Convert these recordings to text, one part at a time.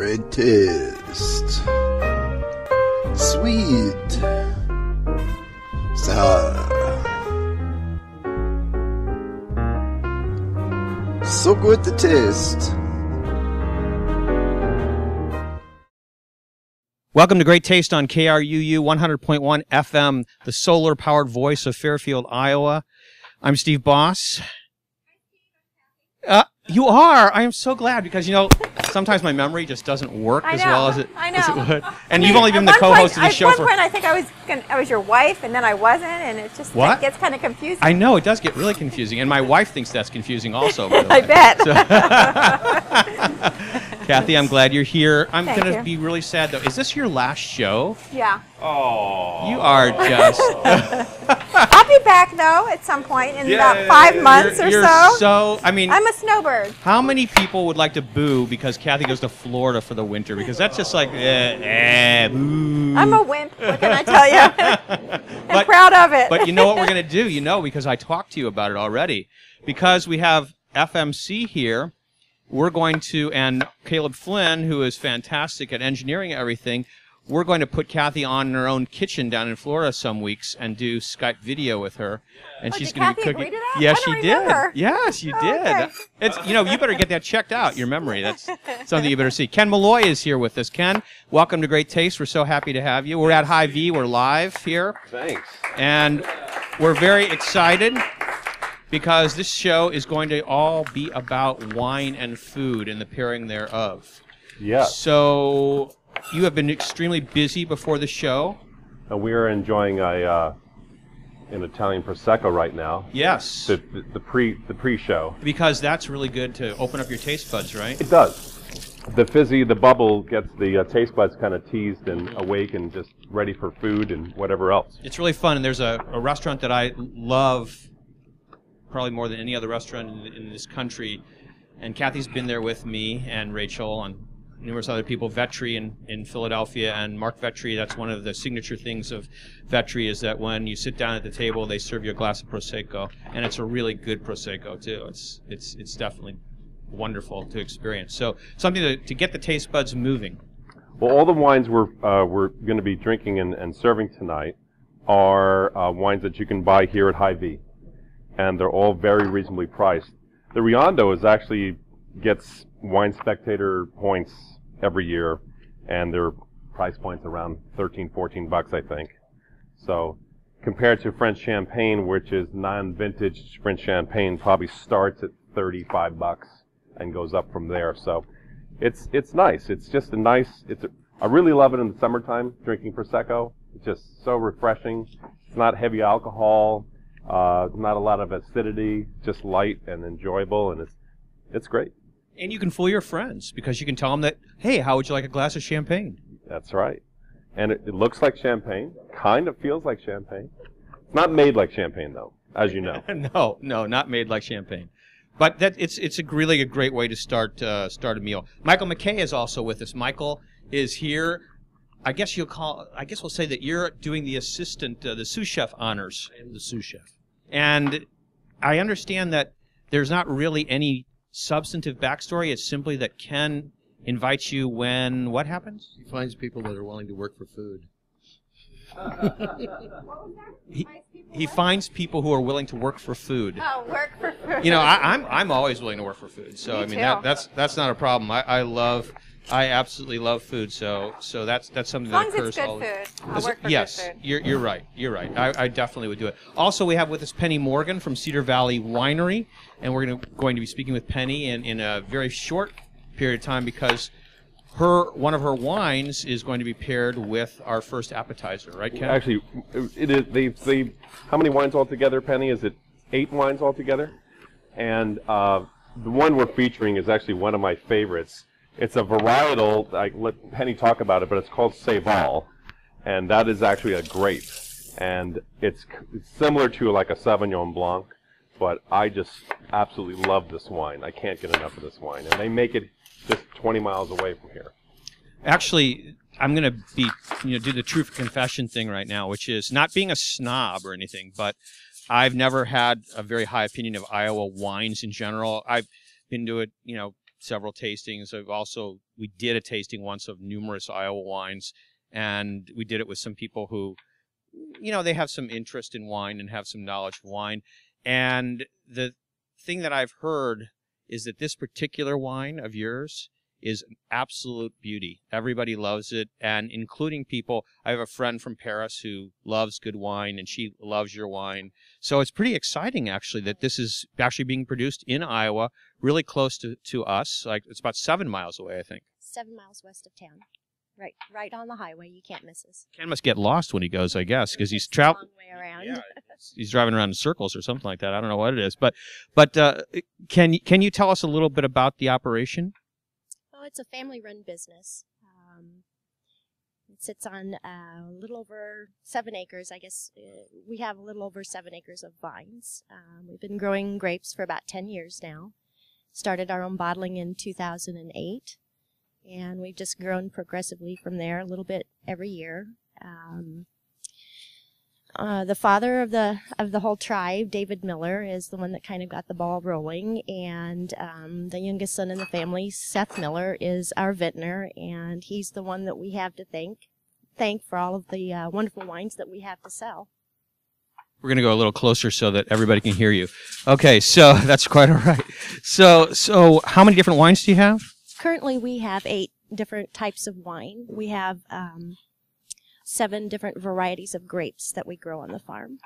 Great taste. Sweet. Sour. So good to taste. Welcome to Great Taste on KRUU 100.1 FM, the solar-powered voice of Fairfield, Iowa. I'm Steve Boss. You are. I am so glad because, you know, sometimes my memory just doesn't work as well as it would. And you've only been the co-host of the show for... At one point, I think I was your wife, and then I wasn't, and it just it gets kind of confusing. I know. It does get really confusing. And my wife thinks that's confusing also. I bet. So Kathy, I'm glad you're here. I'm going to be really sad, though. Is this your last show? Yeah. Oh. You are just... I'll be back, though, at some point in about 5 months or so. I mean... I'm a snowbird. How many people would like to boo because Kathy goes to Florida for the winter? Because that's just like, boo. I'm a wimp. What can I tell you? I'm proud of it. But you know what we're going to do? You know, because I talked to you about it already. Because we have FMC here, we're going to, and Caleb Flynn, who is fantastic at engineering everything, we're going to put Kathy on in her own kitchen down in Florida some weeks and do Skype video with her, and she's going to be cooking. Agree to that? Yes, she did. Yes, you did. Okay. It's you better get that checked out. Your memory. That's something you better see. Ken Malloy is here with us. Ken, welcome to Great Taste. We're so happy to have you. We're at Hy-Vee. We're live here. Thanks. And we're very excited because this show is going to all be about wine and food and the pairing thereof. Yeah. So you have been extremely busy before the show. We are enjoying an Italian Prosecco right now. Yes. The pre-show. Because that's really good to open up your taste buds, right? It does. The bubble gets the taste buds kind of teased and awake and just ready for food and whatever else. It's really fun, and there's a restaurant that I love probably more than any other restaurant in this country, and Kathy's been there with me and Rachel and numerous other people. Vetri in Philadelphia, and Mark Vetri, that's one of the signature things of Vetri, is that when you sit down at the table, they serve you a glass of Prosecco, and it's a really good Prosecco too. It's definitely wonderful to experience. So something to get the taste buds moving. Well, all the wines we're going to be drinking and serving tonight are wines that you can buy here at Hy-Vee, and they're all very reasonably priced. The Riondo gets Wine Spectator points every year, and their price points around $13-14, I think. So compared to French Champagne, which is non-vintage French Champagne, probably starts at $35 and goes up from there. So it's nice. It's just a nice. I really love it in the summertime, drinking Prosecco. It's just so refreshing. It's not heavy alcohol, not a lot of acidity, just light and enjoyable, and it's great. And you can fool your friends because you can tell them that, hey, how would you like a glass of champagne? That's right. And it looks like champagne, kind of feels like champagne. It's not made like champagne, though, as you know. No, not made like champagne. But it's really a great way to start a meal. Michael McKay is also with us. Michael is here. I guess we'll say that you're doing the assistant, the sous chef honors. I am the sous chef. And I understand that there's not really any substantive backstory. It's simply that Ken invites you when what happens? He finds people that are willing to work for food. He finds people who are willing to work for food. Oh, work for food. You know, I'm always willing to work for food. So I mean that's not a problem. I absolutely love food. So that's something that occurs all the time. As long as it's good food, I'll work for yes, good food. You're right. You're right. I definitely would do it. Also, we have with us Penny Morgan from Cedar Valley Winery, and we're going to be speaking with Penny in a very short period of time because one of her wines is going to be paired with our first appetizer, right, Ken? Actually, it is. How many wines altogether, Penny? Is it 8 wines altogether? And the one we're featuring is actually one of my favorites. It's a varietal. I let Penny talk about it, but it's called Saval, and that is actually a grape, and it's similar to like a Sauvignon Blanc, but I just absolutely love this wine. I can't get enough of this wine, and they make it just 20 miles away from here. Actually, I'm going to do the truth confession thing right now, which is not being a snob or anything, but I've never had a very high opinion of Iowa wines in general. been to it, several tastings. We did a tasting once of numerous Iowa wines, and we did it with some people who, they have some interest in wine and have some knowledge of wine. And the thing that I've heard is that this particular wine of yours is an absolute beauty. Everybody loves it, and including people. I have a friend from Paris who loves good wine, and she loves your wine. So it's pretty exciting, actually, that this is actually being produced in Iowa, really close to us. Like, it's about 7 miles away, I think. 7 miles west of town. Right on the highway. You can't miss us. Ken must get lost when he goes, I guess, because he's traveling. Long way around. Yeah, he's driving around in circles or something like that. I don't know what it is, but can you tell us a little bit about the operation? It's a family-run business. It sits on a little over 7 acres. I guess we have a little over 7 acres of vines. We've been growing grapes for about 10 years now. Started our own bottling in 2008, and we've just grown progressively from there, a little bit every year. The father of the whole tribe, David Miller, is the one that kind of got the ball rolling, and the youngest son in the family, Seth Miller, is our vintner, and he's the one that we have to thank for all of the wonderful wines that we have to sell. We're going to go a little closer so that everybody can hear you. Okay, so that's quite all right. So how many different wines do you have? Currently, we have 8 different types of wine. We have 7 different varieties of grapes that we grow on the farm.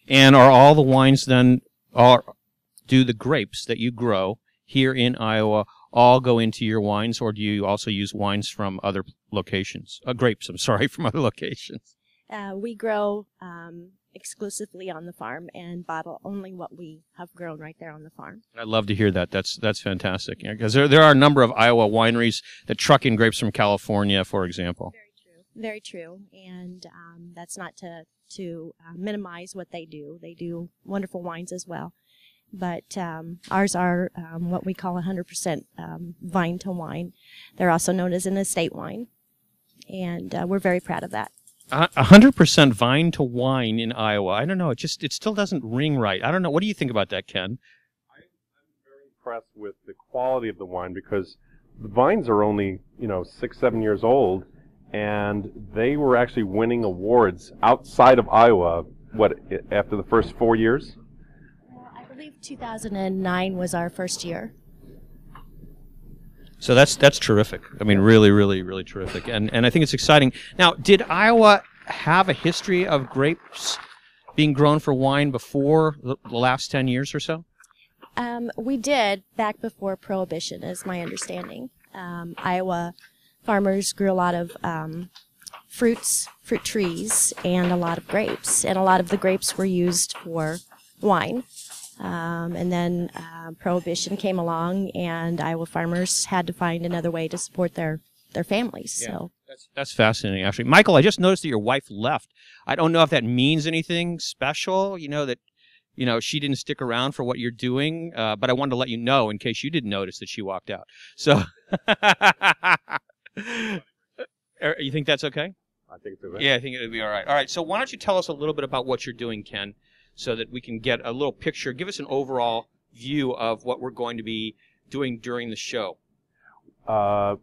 And are all the wines then, do the grapes that you grow here in Iowa all go into your wines, or do you also use wines from other locations? Grapes, I'm sorry, from other locations. We grow exclusively on the farm and bottle only what we have grown right there on the farm. I'd love to hear that. That's fantastic. Because there are a number of Iowa wineries that truck in grapes from California, for example. Very true, and that's not to minimize what they do. They do wonderful wines as well, but ours are what we call 100% vine to wine. They're also known as an estate wine, and we're very proud of that. 100% vine to wine in Iowa. I don't know. It still doesn't ring right. I don't know. What do you think about that, Ken? I'm very impressed with the quality of the wine, because the vines are only 6-7 years old. And they were actually winning awards outside of Iowa, after the first 4 years? I believe 2009 was our first year. So that's terrific. I mean, really, really, really terrific. And I think it's exciting. Now, did Iowa have a history of grapes being grown for wine before the last 10 years or so? We did, back before Prohibition, is my understanding. Iowa farmers grew a lot of fruit trees, and a lot of grapes. And a lot of the grapes were used for wine. And then Prohibition came along, and Iowa farmers had to find another way to support their families. Yeah, so that's fascinating, actually. Michael, I just noticed that your wife left. I don't know if that means anything special, that she didn't stick around for what you're doing, but I wanted to let you know in case you didn't notice that she walked out. So... You think that's okay? I think it's okay. Yeah, I think it would be all right. All right, so why don't you tell us a little bit about what you're doing, Ken, so that we can get a little picture. Give us an overall view of what we're going to be doing during the show.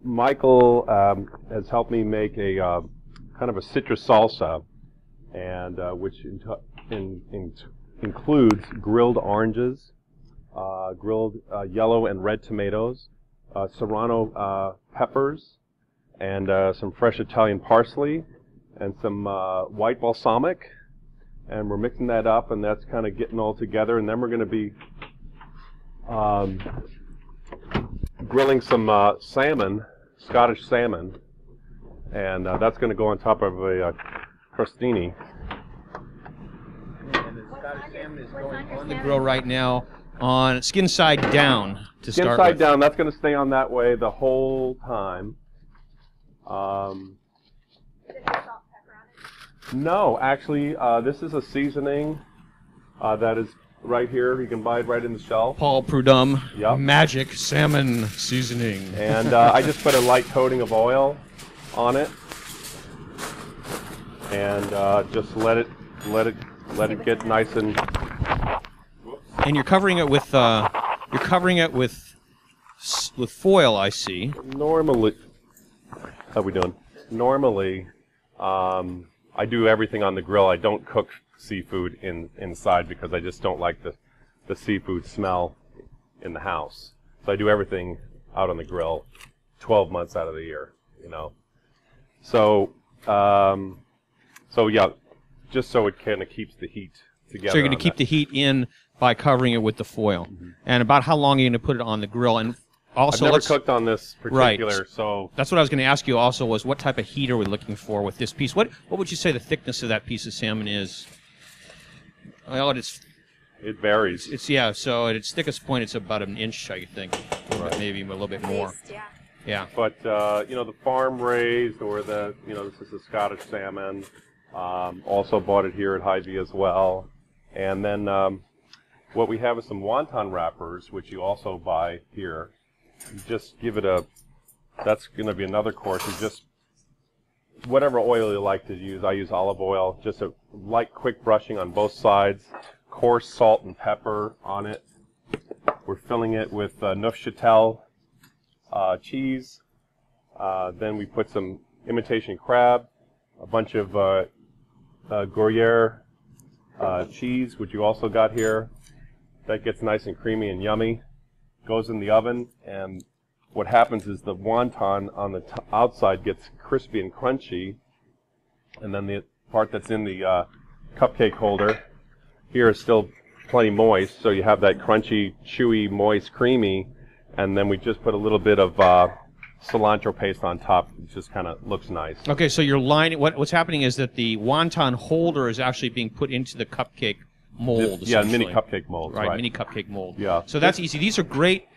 Michael has helped me make a kind of a citrus salsa, and which includes grilled oranges, grilled yellow and red tomatoes, serrano peppers, and some fresh Italian parsley, and some white balsamic, and we're mixing that up, and that's kind of getting all together. And then we're going to be grilling some salmon, Scottish salmon, and that's going to go on top of a crostini. And the Scottish salmon is going on the grill right now on skin side down to start with. Skin side down. That's going to stay on that way the whole time. No, actually, this is a seasoning that is right here. You can buy it right in the shelf. Paul Prudhomme, Yep. Magic Salmon Seasoning. And I just put a light coating of oil on it, and just let it get nice and. And you're covering it with with foil, I see. Normally, how we doing? Normally, I do everything on the grill. I don't cook seafood inside because I just don't like the seafood smell in the house. So I do everything out on the grill 12 months out of the year, you know. So, so yeah, just so it kind of keeps the heat together. So you're going to keep the heat in by covering it with the foil. Mm-hmm. And about how long are you going to put it on the grill? And also, I've never cooked on this particular, right. So that's what I was going to ask you. Also, was what type of heat are we looking for with this piece? What would you say the thickness of that piece of salmon is? Well, it varies. It's yeah. So at its thickest point, it's about an inch, I think, right. Maybe a little bit more. Least, yeah. Yeah. But you know, the farm raised or the this is a Scottish salmon. Also bought it here at Hy-Vee as well. And then what we have is some wonton wrappers, which you also buy here. You just give it that's going to be another course. You just, whatever oil you like to use. I use olive oil. Just a light, quick brushing on both sides. Coarse salt and pepper on it. We're filling it with Neufchâtel cheese. Then we put some imitation crab, a bunch of Gruyere cheese, which you also got here. That gets nice and creamy and yummy. Goes in the oven, and what happens is the wonton on the outside gets crispy and crunchy, and then the part that's in the cupcake holder here is still plenty moist, so you have that crunchy, chewy, moist, creamy, and then we just put a little bit of cilantro paste on top. It just kind of looks nice. Okay, so you're lining. What's happening is that the wonton holder is actually being put into the cupcake mold. Yeah, mini cupcake molds. Right, mini cupcake mold. Yeah. So that's easy. These are great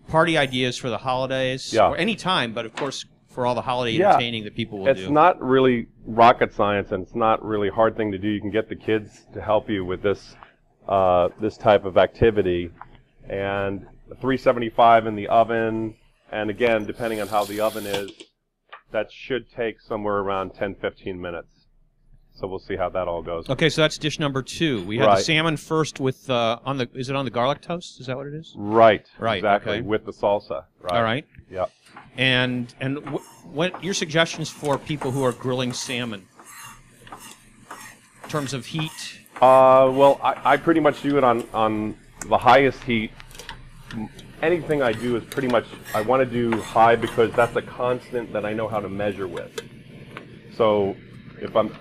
party ideas for the holidays. Yeah. Or any time, but of course for all the holiday entertaining that people will do. It's not really rocket science, and it's not really a hard thing to do. You can get the kids to help you with this this type of activity, and 375 in the oven. And again, depending on how the oven is, that should take somewhere around 10-15 minutes. So we'll see how that all goes. Okay, so that's dish number 2. We had the salmon first with is it on the garlic toast? Is that what it is? Right. Right. Exactly. Okay. With the salsa. Right. All right. Yeah. And what your suggestions for people who are grilling salmon in terms of heat? Well, I pretty much do it on the highest heat. Anything I do is pretty much, I want to do high because that's a constant that I know how to measure with. So if I'm,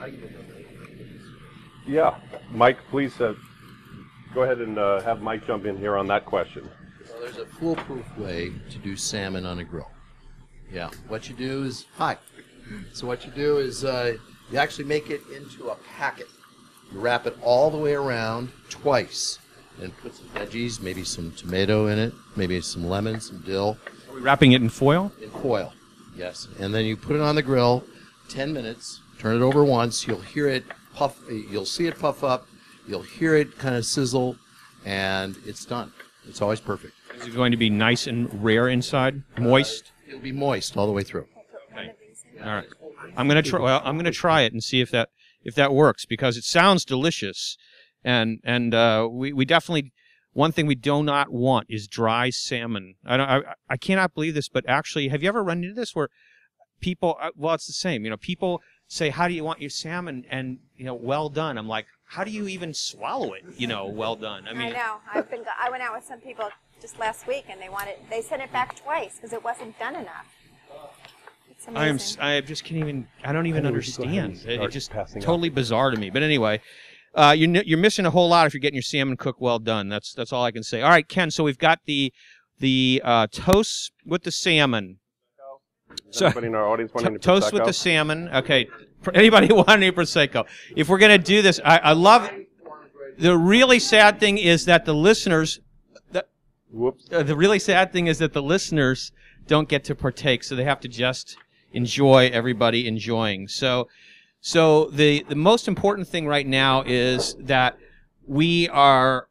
yeah, Mike, please go ahead and have Mike jump in here on that question. Well, there's a foolproof way to do salmon on a grill. Yeah, what you do is, so what you do is you actually make it into a packet. You wrap it all the way around twice. And put some veggies, maybe some tomato in it, maybe some lemon, some dill. Are we wrapping it in foil? In foil, yes. And then you put it on the grill, 10 minutes, turn it over once, you'll hear it puff, you'll see it puff up, you'll hear it kind of sizzle, and it's done. It's always perfect. Is it going to be nice and rare inside? Moist? It'll be moist all the way through. Okay. All right. I'm going to try. Well, I'm going to try it and see if that works, because it sounds delicious. And we definitely, one thing we do not want is dry salmon. I cannot believe this, but actually, have you ever run into this where people, well, it's the same, people say, how do you want your salmon? And, well done. I'm like, how do you even swallow it? Well done. I mean, I know. I went out with some people just last week, and they sent it back twice because it wasn't done enough. It's amazing. I just can't even, I don't even understand. It's just totally bizarre to me. But anyway. You're missing a whole lot if you're getting your salmon cooked well done. That's all I can say. All right, Ken. So we've got the toast with the salmon. So anybody in our audience want any toast Prosecco? with the salmon. Okay. Anybody want any prosecco? If we're gonna do this, I love. The really sad thing is that the listeners. Whoops. The really sad thing is that the listeners don't get to partake, so they have to just enjoy everybody enjoying. So the most important thing right now is that we are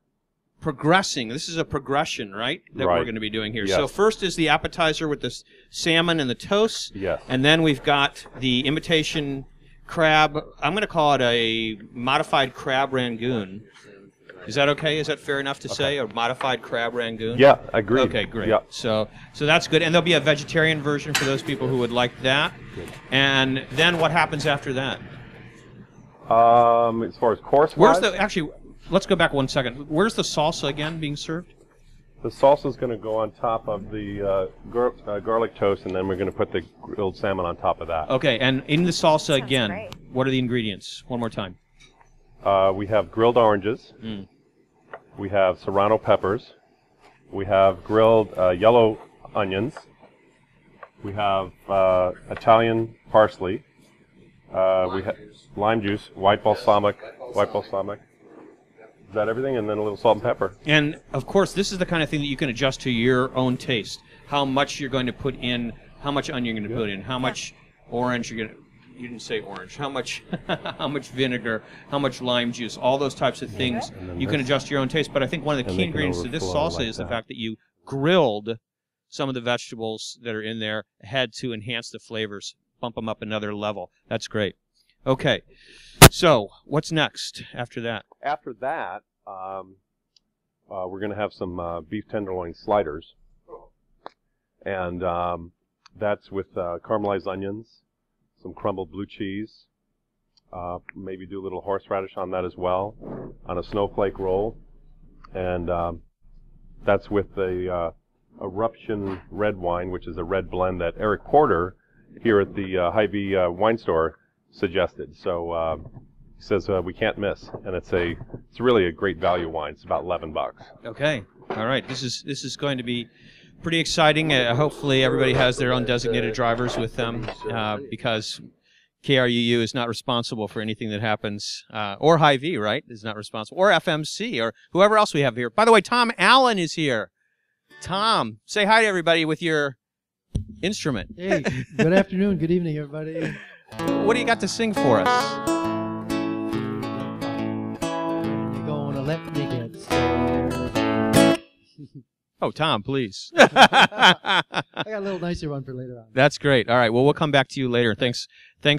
progressing. This is a progression, right? That we're going to be doing here. Yes. So first is the appetizer with the salmon and the toast. Yes. And then we've got the imitation crab. I'm going to call it a modified crab rangoon. Is that okay? Is that fair enough to say? A modified crab rangoon? Yeah, agreed. Okay, great. Yeah. So that's good. And there'll be a vegetarian version for those people who would like that. Good. And then what happens after that? As far as course-wise, Actually, let's go back 1 second. Where's the salsa again being served? the salsa is going to go on top of the garlic toast, and then we're going to put the grilled salmon on top of that. Okay, and in the salsa Sounds again, great. what are the ingredients? One more time. We have grilled oranges. Mm. We have serrano peppers. We have grilled yellow onions. We have Italian parsley. We have lime juice, white balsamic. Is that everything? And then a little salt and pepper. And, of course, this is the kind of thing that you can adjust to your own taste. How much you're going to put in, how much onion you're going to put in, how much orange you're going to... You didn't say orange. How much how much vinegar, how much lime juice, all those types of things you can adjust to your own taste. But I think one of the key ingredients to this salsa is the fact that you grilled some of the vegetables that are in there ahead to enhance the flavors, bump them up another level. That's great. Okay. So, what's next after that? After that, we're going to have some beef tenderloin sliders. And that's with caramelized onions, some crumbled blue cheese, maybe do a little horseradish on that as well, on a snowflake roll. And that's with the Eruption red wine, which is a red blend that Eric Porter here at the Hy-Vee wine store suggested. So he says we can't miss, and it's really a great value wine. It's about $11. Okay, all right. This is going to be pretty exciting. Hopefully, everybody has their own designated drivers with them because KRUU is not responsible for anything that happens, or Hy-Vee, right? Is not responsible, or FMC, or whoever else we have here. By the way, Tom Allen is here. Tom, say hi to everybody with your instrument. Hey, good afternoon, good evening, everybody. What do you got to sing for us? You're gonna let me get started. Oh, Tom, please. I got a little nicer one for later on. That's great. All right. Well, we'll come back to you later. Thanks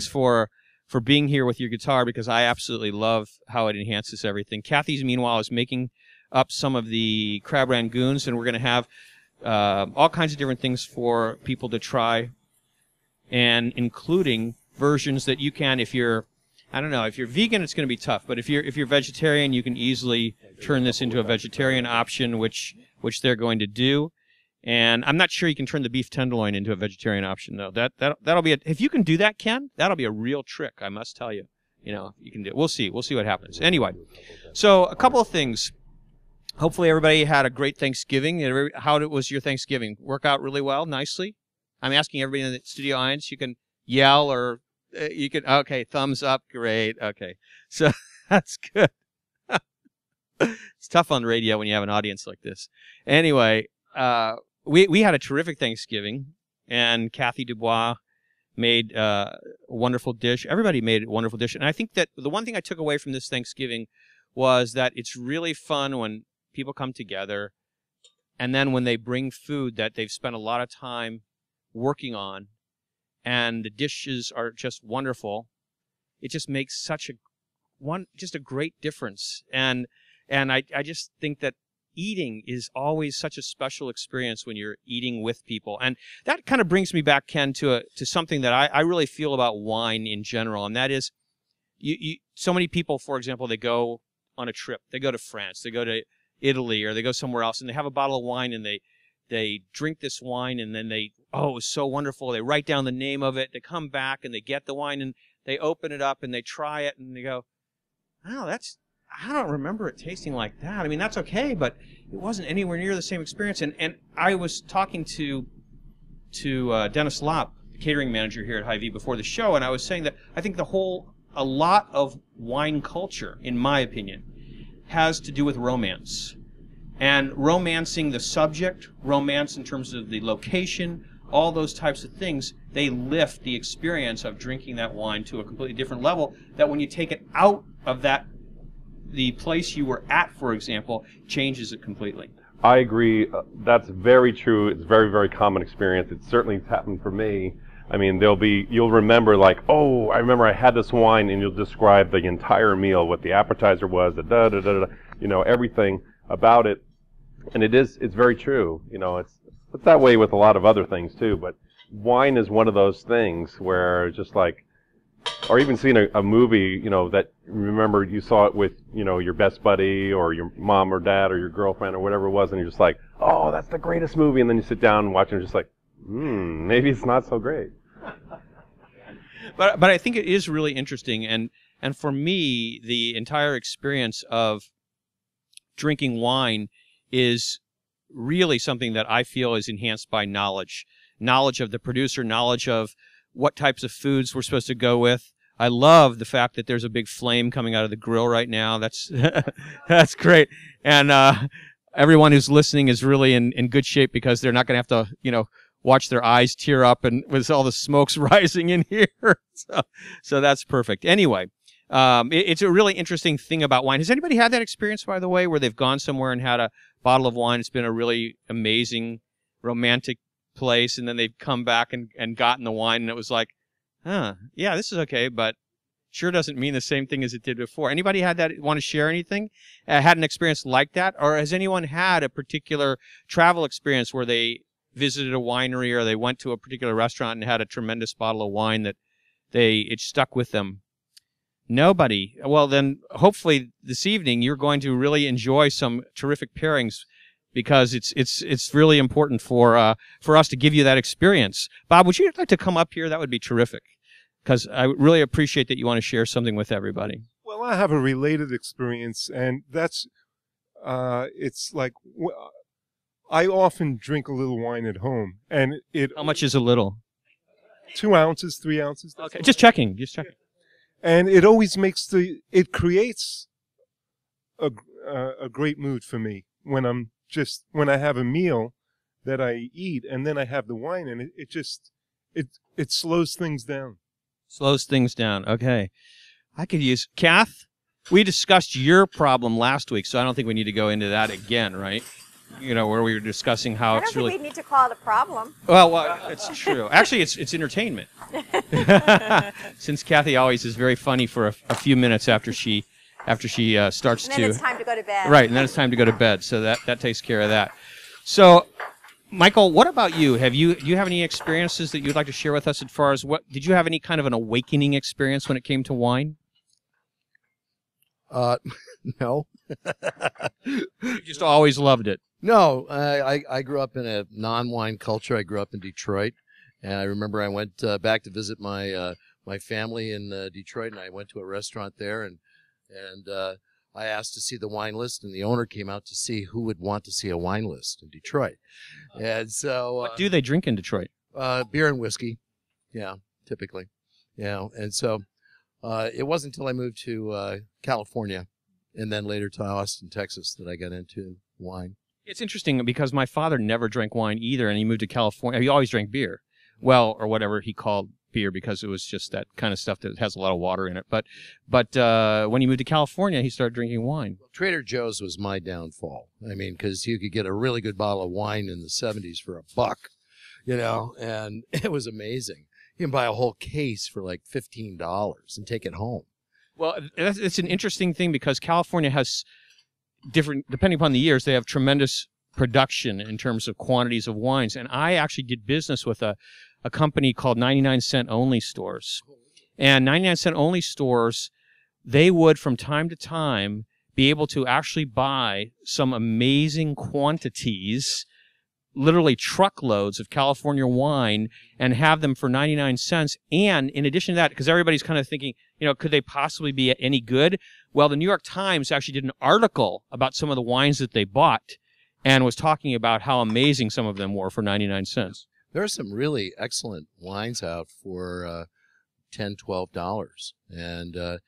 for being here with your guitar, because I absolutely love how it enhances everything. Kathy's, meanwhile, is making up some of the crab rangoons, and we're going to have all kinds of different things for people to try, and including versions that you can, if you're, I don't know, if you're vegan, it's going to be tough, but if you're vegetarian, you can easily turn this into a vegetarian option, which they're going to do. And I'm not sure you can turn the beef tenderloin into a vegetarian option, though. That'll be if you can do that, Ken, that'll be a real trick, I must tell you. You know, you can do it. We'll see what happens. Anyway, so a couple of things. Hopefully everybody had a great Thanksgiving. How was your Thanksgiving? Work out really well, nicely? I'm asking everybody in the studio audience. You can yell, or you can, okay, thumbs up, great, okay. So that's good. It's tough on the radio when you have an audience like this. Anyway, we had a terrific Thanksgiving, and Kathy DuBois made a wonderful dish. Everybody made a wonderful dish. And I think that the one thing I took away from this Thanksgiving was that it's really fun when people come together, and then when they bring food that they've spent a lot of time working on, and the dishes are just wonderful, it just makes just a great difference. And I just think that eating is always such a special experience when you're eating with people. And that kind of brings me back, Ken, to something that I really feel about wine in general, and that is so many people, for example, they go on a trip. They go to France, they go to Italy, or they go somewhere else, and they have a bottle of wine, and they drink this wine, and then it was so wonderful. They write down the name of it. They come back, and they get the wine, and they open it up, and they try it, and they go, oh, I don't remember it tasting like that. I mean, that's okay, but it wasn't anywhere near the same experience. And I was talking to Dennis Lopp, the catering manager here at Hy-Vee, before the show, and I was saying that I think a lot of wine culture, in my opinion, has to do with romance. And romancing the subject, romance in terms of the location, all those types of things, they lift the experience of drinking that wine to a completely different level, that when you take it out of the place you were at, for example, changes it completely. I agree. That's very true. It's a very, very common experience. It certainly happened for me. I mean, you'll remember like, oh, I remember I had this wine, and you'll describe the entire meal, what the appetizer was, the everything about it. And it's very true. It's that way with a lot of other things too, but wine is one of those things where just like, or even seeing a movie, that remember you saw it with, your best buddy or your mom or dad or your girlfriend or whatever it was, and you're just like, oh, that's the greatest movie, and then you sit down and watch it and just like, maybe it's not so great. But I think it is really interesting, and for me, the entire experience of drinking wine is really something that I feel is enhanced by knowledge of the producer, knowledge of what types of foods we're supposed to go with. I love the fact that there's a big flame coming out of the grill right now. That's that's great, and everyone who's listening is really in good shape because they're not going to have to watch their eyes tear up and with all the smokes rising in here. So that's perfect. Anyway, it's a really interesting thing about wine. Has anybody had that experience, by the way, where they've gone somewhere and had a bottle of wine? It's been a really amazing, romantic place, and then they've come back and gotten the wine, and it was like, yeah, this is okay, but sure doesn't mean the same thing as it did before. Anybody had that, want to share anything? Had an experience like that? Or has anyone had a particular travel experience where they visited a winery or they went to a particular restaurant and had a tremendous bottle of wine that it stuck with them? Nobody. Well, then hopefully this evening you're going to really enjoy some terrific pairings, because it's really important for us to give you that experience. Bob, would you like to come up here? That would be terrific, because I really appreciate that you want to share something with everybody. Well, I have a related experience, and that's it's like I often drink a little wine at home, and How much is a little? 2 ounces, 3 ounces. Okay, just checking. And it always it creates a great mood for me when I have a meal that I eat, and then I have the wine, and it slows things down. Slows things down. Okay. I could use Kath. We discussed your problem last week, so I don't think we need to go into that again, right? Where we were discussing how it's really. I don't think we need to call it a problem. Well, it's true. Actually, it's entertainment. Since Kathy always is very funny for a few minutes after she starts and then it's time to go to bed. Right, and then it's time to go to bed. So that takes care of that. So, Michael, what about you? Do you have any experiences that you'd like to share with us as far as did you have any kind of an awakening experience when it came to wine? No. You just always loved it. No, I grew up in a non-wine culture. I grew up in Detroit, and I remember I went back to visit my family in Detroit, and I went to a restaurant there, and I asked to see the wine list, and the owner came out to see who would want to see a wine list in Detroit. And so, what do they drink in Detroit? Beer and whiskey, yeah, typically, And so, it wasn't until I moved to California, and then later to Austin, Texas, that I got into wine. It's interesting because my father never drank wine either, and he moved to California. He always drank beer, or whatever he called beer, because it was just that kind of stuff that has a lot of water in it. But when he moved to California, he started drinking wine. Trader Joe's was my downfall. I mean, because you could get a really good bottle of wine in the 70s for $1, and it was amazing. You can buy a whole case for like $15 and take it home. Well, it's an interesting thing because California has different, depending upon the years, they have tremendous production in terms of quantities of wines. And I actually did business with a company called 99-cent only stores. And 99-cent only stores, they would from time to time be able to actually buy some amazing quantities, literally truckloads of California wine, and have them for 99 cents. And in addition to that, because everybody's kind of thinking, could they possibly be any good? Well, the New York Times actually did an article about some of the wines that they bought and was talking about how amazing some of them were for 99 cents. There are some really excellent wines out for $10, $12. And the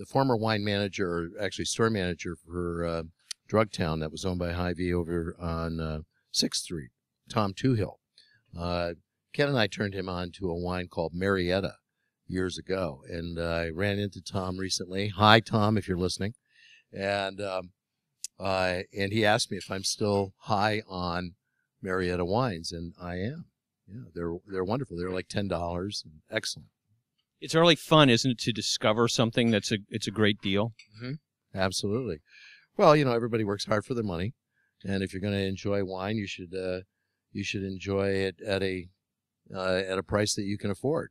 former wine manager, or actually store manager for Drugtown that was owned by Hy-Vee over on 6th Street, Tom Toohill. Ken and I turned him on to a wine called Marietta years ago, and I ran into Tom recently. Hi, Tom, if you're listening. And he asked me if I'm still high on Marietta wines, and I am. they're wonderful. They're like $10. Excellent. It's really fun, isn't it, to discover something it's a great deal. Mm-hmm. Absolutely. Well, everybody works hard for their money, and if you're going to enjoy wine, you should enjoy it at a price that you can afford.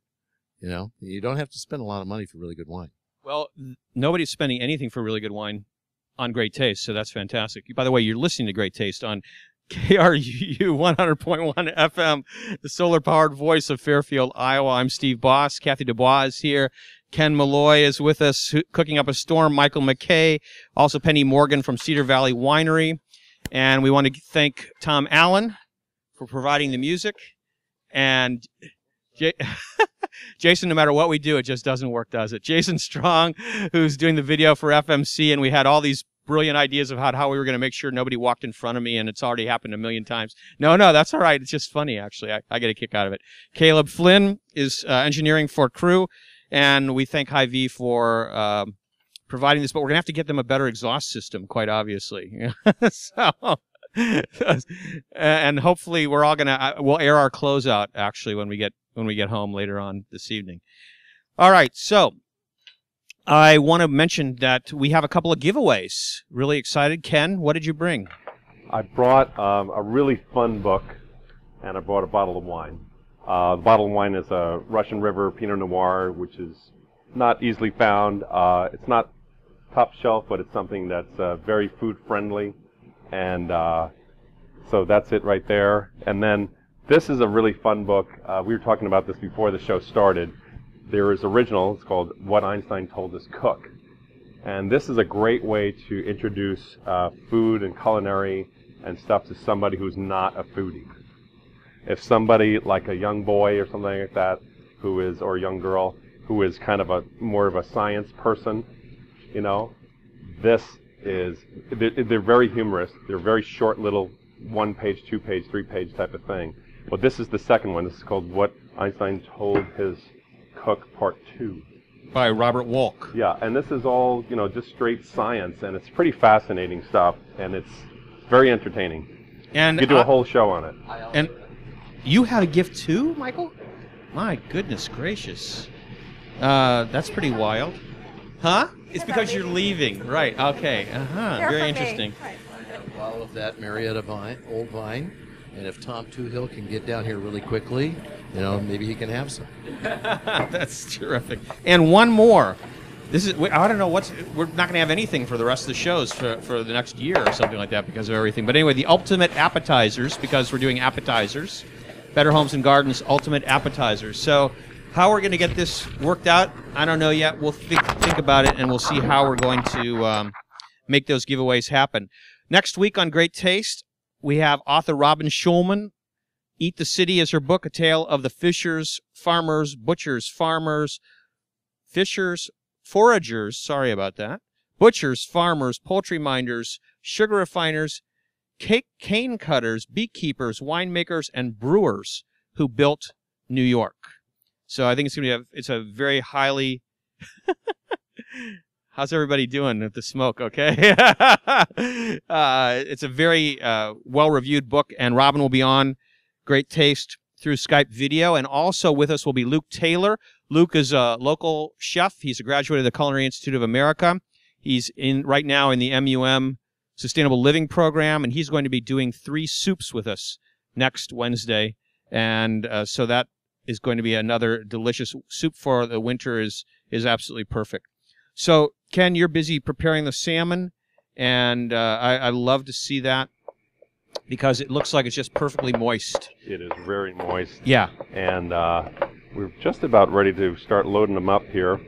You don't have to spend a lot of money for really good wine. Well, nobody's spending anything for really good wine on Great Taste, so that's fantastic. By the way, you're listening to Great Taste on KRUU 100.1 FM, the solar-powered voice of Fairfield, Iowa. I'm Steve Boss. Kathy DuBois is here. Ken Malloy is with us, cooking up a storm. Michael McKay, also Penny Morgan from Cedar Valley Winery. And we want to thank Tom Allen for providing the music. And Jason, no matter what we do, it just doesn't work, does it? Jason Strong, who's doing the video for FMC, and we had all these brilliant ideas of how we were going to make sure nobody walked in front of me, and it's already happened a million times. No, that's all right. It's just funny, actually. I get a kick out of it. Caleb Flynn is engineering for KRUU, and we thank Hy-Vee for providing this, but we're going to have to get them a better exhaust system, quite obviously. And hopefully we're all going to we'll air our closeout, actually, when we get home later on this evening. All right, so I want to mention that we have a couple of giveaways. Really excited. Ken, what did you bring? I brought a really fun book, and I brought a bottle of wine. The bottle of wine is a Russian River Pinot Noir, which is not easily found. It's not top shelf, but it's something that's very food friendly. And so that's it right there. And then this is a really fun book. We were talking about this before the show started. There is original. It's called What Einstein Told Us Cook. And this is a great way to introduce food and culinary and stuff to somebody who's not a foodie. If somebody like a young boy or something like that, or a young girl, who is kind of more of a science person, this is, they're very humorous. They're very short little 1-page, 2-page, 3-page type of thing. But this is the second one. This is called What Einstein Told His Cook Part 2. By Robert Wolk. Yeah, and this is all, just straight science, and it's pretty fascinating stuff, and it's very entertaining. And you could do a whole show on it. And you had a gift too, Michael? My goodness gracious. That's pretty wild. Huh? It's because you're leaving. Right, okay. Very interesting. Right. A bottle of that Marietta old vine, and if Tom Toohill can get down here really quickly, maybe he can have some. That's terrific. And one more. I don't know we're not going to have anything for the rest of the shows for the next year or something like that because of everything. But anyway, the Ultimate Appetizers, because we're doing appetizers. Better Homes and Gardens Ultimate Appetizers. So how we're going to get this worked out, I don't know yet. We'll think about it, and we'll see how we're going to make those giveaways happen. Next week on Great Taste, we have author Robin Schulman. Eat the City is her book, a tale of the fishers, farmers, butchers, farmers, fishers, foragers, sorry about that, butchers, farmers, poultry minders, sugar refiners, cane cutters, beekeepers, winemakers, and brewers who built New York. So I think it's going to be it's a very highly... How's everybody doing with the smoke, okay? It's a very well-reviewed book, and Robin will be on Great Taste through Skype video, and also with us will be Luke Taylor. Luke is a local chef. He's a graduate of the Culinary Institute of America. He's right now in the MUM Sustainable Living Program, and he's going to be doing 3 soups with us next Wednesday, and so that is going to be another delicious soup for the winter is absolutely perfect. So, Ken, you're busy preparing the salmon, and I love to see that because it looks like it's just perfectly moist. It is very moist. Yeah. And we're just about ready to start loading them up here.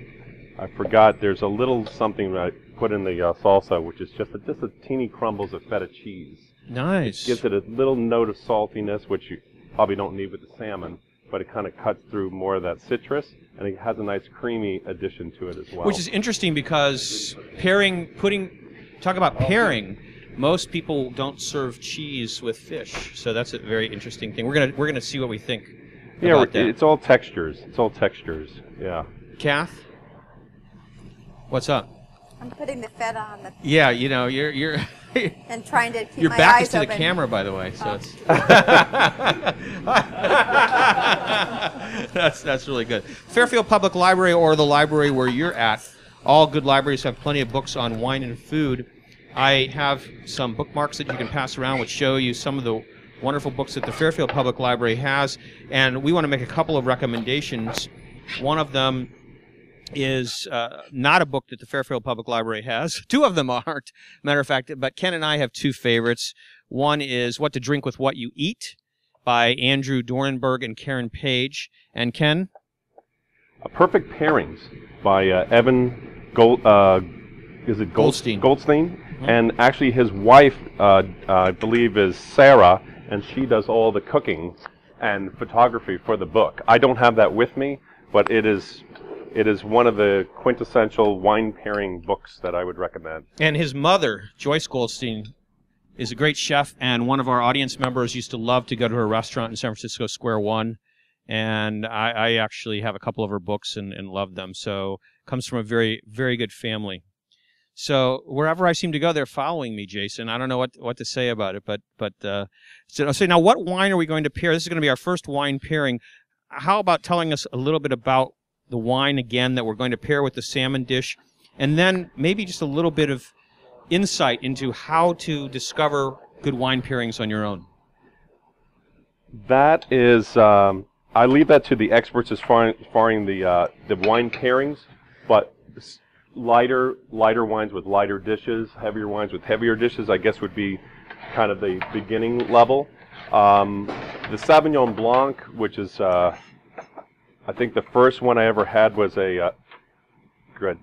I forgot there's a little something that I put in the salsa, which is just a teeny crumbles of feta cheese. Nice. It gives it a little note of saltiness, which you probably don't need with the salmon, but it kind of cuts through more of that citrus, and it has a nice creamy addition to it as well. Which is interesting because talk about pairing. Most people don't serve cheese with fish, so that's a very interesting thing. We're gonna see what we think about that. It's all textures. It's all textures. Yeah. Kath, what's up? I'm putting the feta on the Yeah, you know, you're and trying to keep your my back eyes is to open. the camera, by the way. So Oh. it's that's really good. Fairfield Public Library, or the library where you're at. All good libraries have plenty of books on wine and food. I have some bookmarks that you can pass around, which show you some of the wonderful books that the Fairfield Public Library has, and we want to make a couple of recommendations. One of them is not a book that the Fairfield Public Library has. Two of them aren't, matter of fact, but Ken and I have two favorites. One is What to Drink with What You Eat by Andrew Dornenberg and Karen Page. And Ken? Perfect Pairings by Evan Goldstein. Goldstein. And actually his wife, I believe, is Sarah, and she does all the cooking and photography for the book. I don't have that with me, but it is one of the quintessential wine pairing books that I would recommend. And his mother, Joyce Goldstein, is a great chef, and one of our audience members used to love to go to her restaurant in San Francisco Square One, and I actually have a couple of her books and love them. So comes from a very, very good family. So wherever I seem to go, they're following me, Jason. I don't know what to say about it, but so now what wine are we going to pair? This is going to be our first wine pairing. How about telling us a little bit about the wine again that we're going to pair with the salmon dish, and then maybe just a little bit of insight into how to discover good wine pairings on your own. That is, I leave that to the experts as far as the wine pairings, but lighter wines with lighter dishes, heavier wines with heavier dishes, I guess would be kind of the beginning level. The Sauvignon Blanc, which is, I think the first one I ever had was a, good.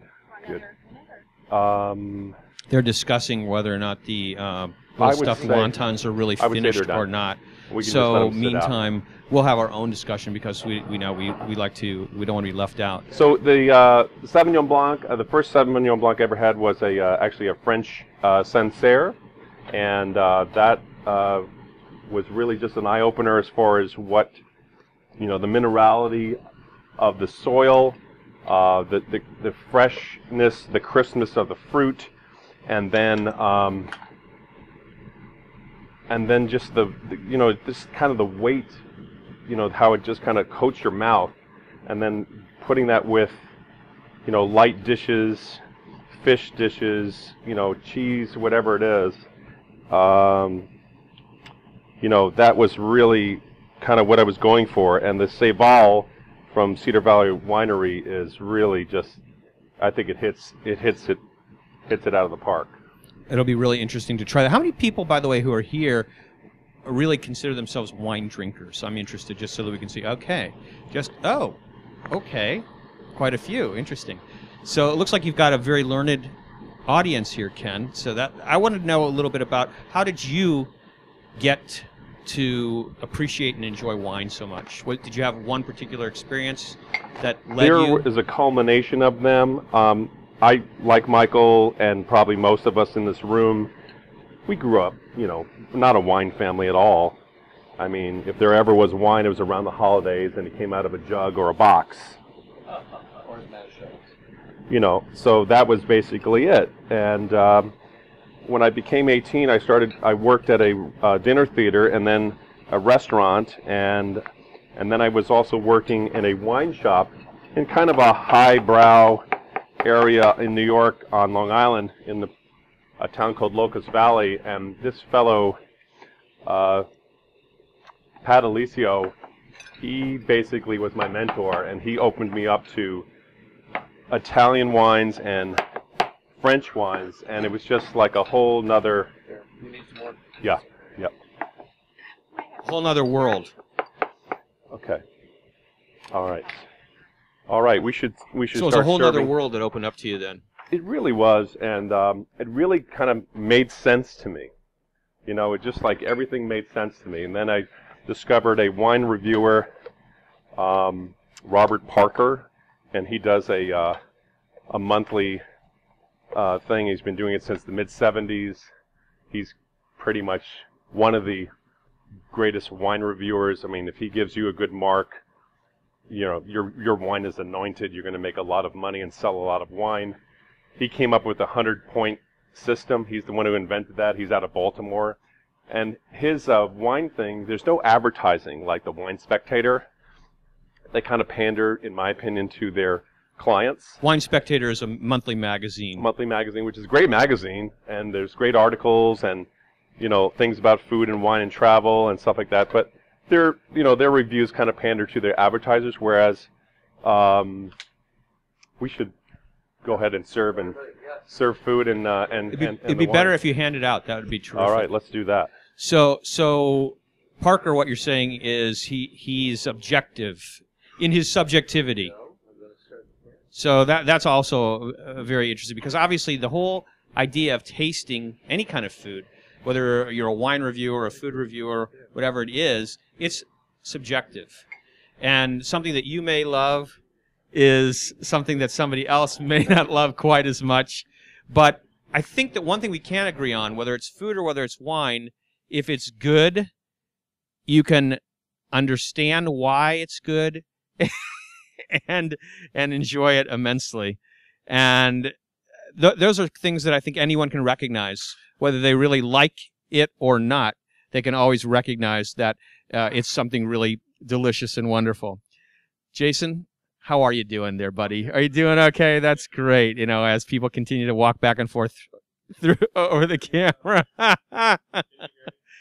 They're discussing whether or not the stuffed wontons are really finished or not. So meantime, we'll have our own discussion because we know we like to, we don't want to be left out. So the Sauvignon Blanc, the first Sauvignon Blanc I ever had was actually a French Sancerre, and that was really just an eye opener as far as what, the minerality of the soil, the freshness, the crispness of the fruit, and then just this kind of the weight, how it just kind of coats your mouth, and then putting that with, light dishes, fish dishes, cheese, whatever it is, that was really kind of what I was going for. And the Seyval from Cedar Valley Winery is really just, I think it hits it out of the park. It'll be really interesting to try that. How many people, by the way, who are here really consider themselves wine drinkers? I'm interested just so that we can see. Okay. Okay. Quite a few. Interesting. So it looks like you've got a very learned audience here, Ken. So that I wanted to know a little bit about how did you get to appreciate and enjoy wine so much? Did you have one particular experience that led you? There is a culmination of them. I, like Michael and probably most of us in this room, we grew up, not a wine family at all. I mean, if there ever was wine, it was around the holidays, and it came out of a jug or a box. Or Manishewitz. So that was basically it. And when I became 18, I worked at a dinner theater and then a restaurant, and then I was also working in a wine shop in kind of a highbrow area in New York on Long Island in a town called Locust Valley, and this fellow, Pat Alicio, he basically was my mentor, and he opened me up to Italian wines and French wines, and it was just like a whole nother, yeah. Whole nother world. Okay. All right, we should So start it was a whole serving. other world that opened up to you then. It really was, and it really kind of made sense to me. It just like everything made sense to me. And then I discovered a wine reviewer, Robert Parker, and he does a monthly thing. He's been doing it since the mid-'70s. He's pretty much one of the greatest wine reviewers. I mean, if he gives you a good mark, your wine is anointed. You're going to make a lot of money and sell a lot of wine. he came up with a 100-point system. He's the one who invented that. He's out of Baltimore. And his wine thing, there's no advertising like the Wine Spectator. They kind of pander, in my opinion, to their clients. Wine Spectator is a monthly magazine. Monthly magazine, which is a great magazine, and there's great articles and, you know, things about food and wine and travel and stuff like that. But their reviews kind of pander to their advertisers, whereas we should go ahead and serve food and it'd be better if you handed out. That would be terrific. All right, let's do that. So Parker, what you're saying is he's objective in his subjectivity. So that's also very interesting, because obviously the whole idea of tasting any kind of food, whether you're a wine reviewer, a food reviewer, whatever it is, it's subjective. And something that you may love is something that somebody else may not love quite as much. But I think that one thing we can agree on, whether it's food or whether it's wine, if it's good, you can understand why it's good and enjoy it immensely. And those are things that I think anyone can recognize. Whether they really like it or not, they can always recognize that it's something really delicious and wonderful. Jason, how are you doing there, buddy? Are you doing okay? That's great. You know, as people continue to walk back and forth through over the camera.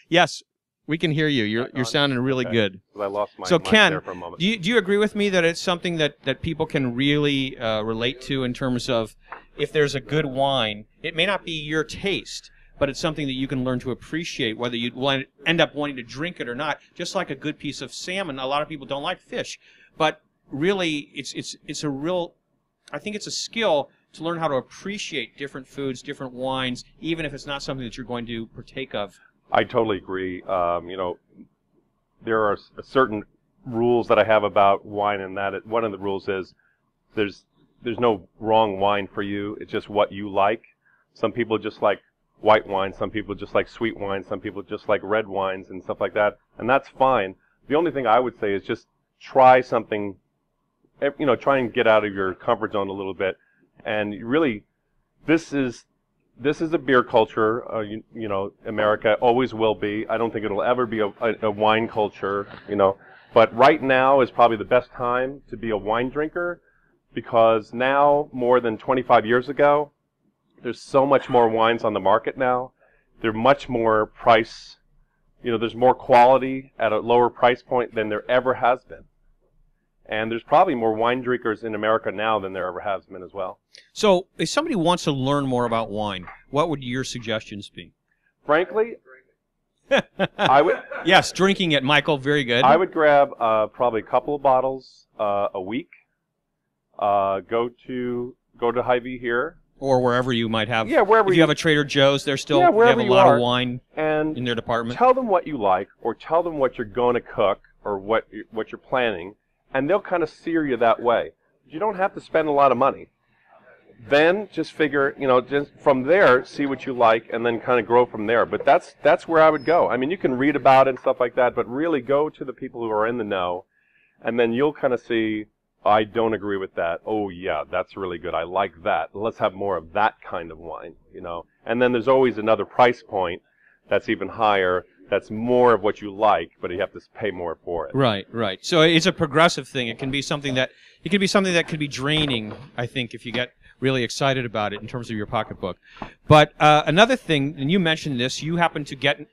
Yes, we can hear you. You're sounding really good. I lost my so mic Ken, there for a moment. do you agree with me that it's something that people can really relate to in terms of if there's a good wine, it may not be your taste, but it's something that you can learn to appreciate, whether you end up wanting to drink it or not. Just like a good piece of salmon, a lot of people don't like fish, but really, it's a real. I think it's a skill to learn how to appreciate different foods, different wines, even if it's not something that you're going to partake of. I totally agree. You know, there are certain rules that I have about wine, and that one of the rules is there's no wrong wine for you. It's just what you like. Some people just like white wine. Some people just like sweet wine. Some people just like red wines and stuff like that, and that's fine. The only thing I would say is just try something. You know, try and get out of your comfort zone a little bit, and really, this is a beer culture. You know, America always will be. I don't think it'll ever be a wine culture. You know, but right now is probably the best time to be a wine drinker, because now more than 25 years ago, there's so much more wines on the market now. They're much more price. You know, there's more quality at a lower price point than there ever has been. And there's probably more wine drinkers in America now than there ever has been as well. So, if somebody wants to learn more about wine, what would your suggestions be? Frankly, I would. Yes, drinking it, Michael. Very good. I would grab probably a couple of bottles a week. Go to Hy-Vee here, or wherever you might have. Yeah, wherever if you have a Trader Joe's, they're still yeah, they have a lot of wine and in their department. Tell them what you like, or tell them what you're going to cook, or what you're planning. And they'll kind of steer you that way. You don't have to spend a lot of money. Then just figure, you know, just from there, see what you like, and then kind of grow from there. But that's where I would go. I mean, you can read about it and stuff like that, but really go to the people who are in the know, and then you'll kind of see, I don't agree with that. Oh, yeah, that's really good. I like that. Let's have more of that kind of wine, you know. And then there's always another price point that's even higher. That's more of what you like, but you have to pay more for it. Right, right. So it's a progressive thing. It can be something that could be draining, I think, if you get really excited about it in terms of your pocketbook. But another thing, and you mentioned this, you happened to get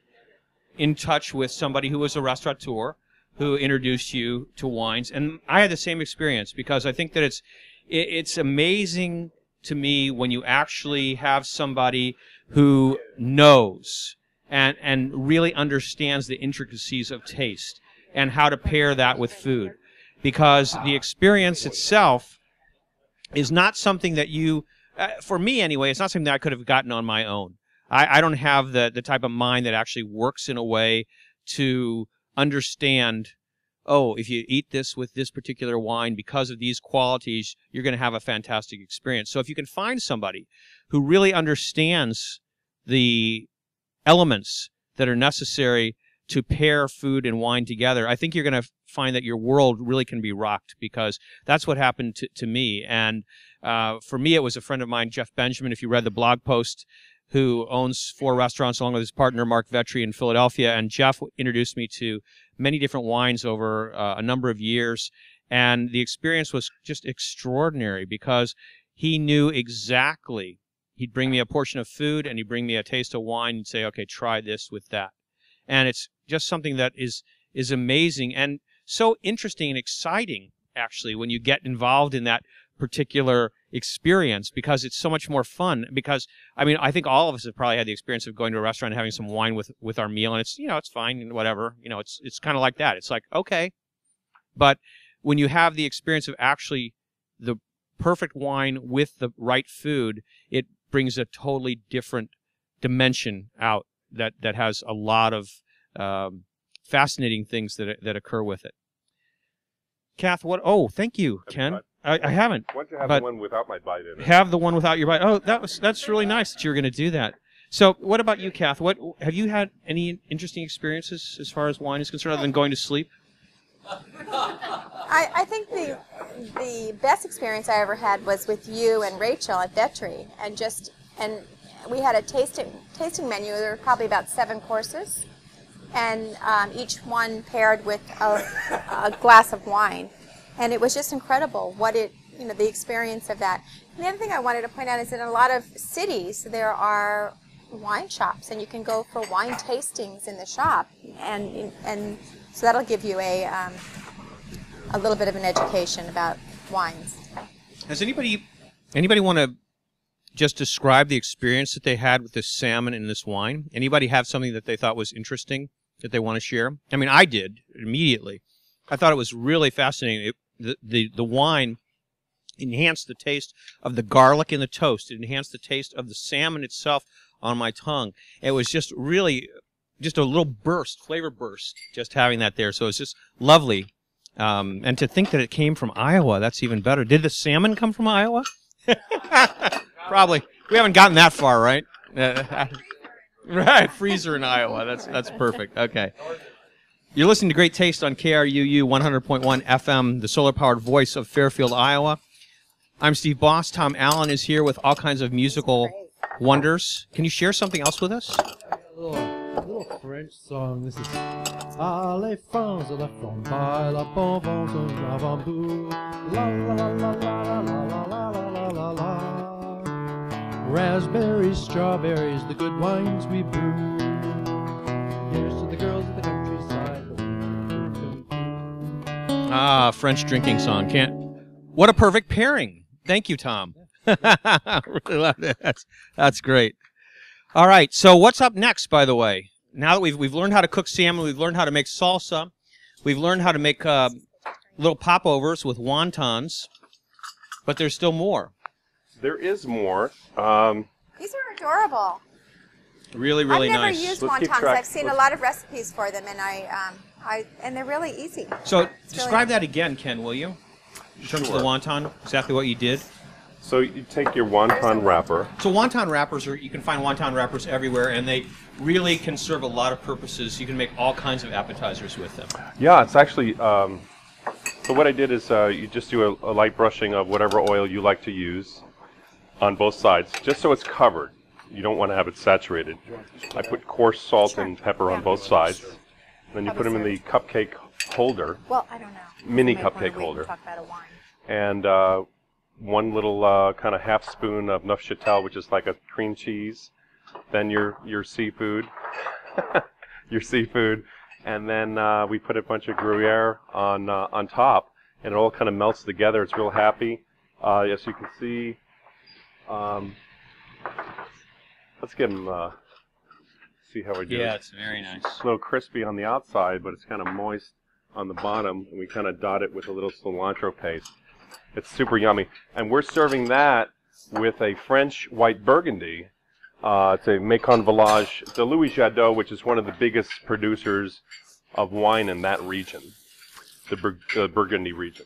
in touch with somebody who was a restaurateur who introduced you to wines, and I had the same experience, because I think that it's amazing to me when you actually have somebody who knows and really understands the intricacies of taste and how to pair that with food. Because the experience itself is not something that you, for me anyway, it's not something that I could have gotten on my own. I don't have the type of mind that actually works in a way to understand, oh, if you eat this with this particular wine because of these qualities, you're going to have a fantastic experience. So if you can find somebody who really understands the elements that are necessary to pair food and wine together, I think you're going to find that your world really can be rocked, because that's what happened to me. And for me, it was a friend of mine, Jeff Benjamin, if you read the blog post, who owns 4 restaurants along with his partner, Mark Vetri, in Philadelphia. And Jeff introduced me to many different wines over a number of years. And the experience was just extraordinary, because he knew exactly. He'd bring me a portion of food and he'd bring me a taste of wine and say, okay, try this with that. And it's just something that is amazing and so interesting and exciting, actually, when you get involved in that particular experience, because it's so much more fun. Because, I mean, I think all of us have probably had the experience of going to a restaurant and having some wine with our meal, and it's, you know, it's fine and whatever. You know, it's kind of like that. It's like, okay. But when you have the experience of actually the perfect wine with the right food, it brings a totally different dimension out that has a lot of fascinating things that occur with it. Kath, what? Oh, thank you, Ken. I haven't. Why don't you have the one without my bite in it? Have the one without your bite. Oh, that's really nice that you were going to do that. So, what about you, Kath? What have you had any interesting experiences as far as wine is concerned, other than going to sleep? I think the best experience I ever had was with you and Rachel at Vetri, and we had a tasting menu. There were probably about 7 courses, and each one paired with a glass of wine, and it was just incredible the experience of that. And the other thing I wanted to point out is that in a lot of cities there are wine shops, and you can go for wine tastings in the shop, and so that'll give you a little bit of an education about wines. Does anybody want to just describe the experience that they had with this salmon and this wine? Anybody have something that they thought was interesting that they want to share? I mean, I did immediately. I thought it was really fascinating. The wine enhanced the taste of the garlic in the toast. It enhanced the taste of the salmon itself on my tongue. It was just really just a little flavor burst, just having that there. So it's just lovely. And to think that it came from Iowa, that's even better. Did the salmon come from Iowa? Probably. We haven't gotten that far, right? Right, freezer in Iowa. That's perfect. Okay. You're listening to Great Taste on KRUU 100.1 FM, the solar-powered voice of Fairfield, Iowa. I'm Steve Boss. Tom Allen is here with all kinds of musical wonders. Can you share something else with us? A little French song. This is Ah les France de la Framboise, la bonbons de la bamboo, la la la la la la la la la la la. Raspberries, strawberries, the good wines we brew. Here's to the girls of the countryside. Ah, French drinking song. What a perfect pairing. Thank you, Tom. Really love that. That's great. All right, so what's up next, by the way? Now that we've learned how to cook salmon, we've learned how to make salsa, we've learned how to make little popovers with wontons, but there's still more. There is more. These are adorable. Really, really I've never nice. used wontons. I've seen a lot of recipes for them, and and they're really easy. So describe that again, Ken, will you? In terms of the wonton, exactly what you did. So you take your wonton wrapper. So wonton wrappers you can find wonton wrappers everywhere, and they really can serve a lot of purposes. You can make all kinds of appetizers with them. Yeah, it's actually, so what I did is you just do a light brushing of whatever oil you like to use on both sides, just so it's covered. You don't want to have it saturated. I put coarse salt and pepper on both sides. Then you put them in the cupcake holder. Well, I don't know. Mini cupcake holder. Talk about a wine. And one little kind of half spoon of Neufchâtel, which is like a cream cheese. Then your seafood, and then we put a bunch of Gruyere on top, and it all kind of melts together. It's real happy. As you can see, let's get them. See how we do. Yeah, it's very nice. It's a little crispy on the outside, but it's kind of moist on the bottom, and we kind of dot it with a little cilantro paste. It's super yummy, and we're serving that with a French white Burgundy. It's a Macon Village. It's a Louis Jadot, which is one of the biggest producers of wine in that region, the Burgundy region.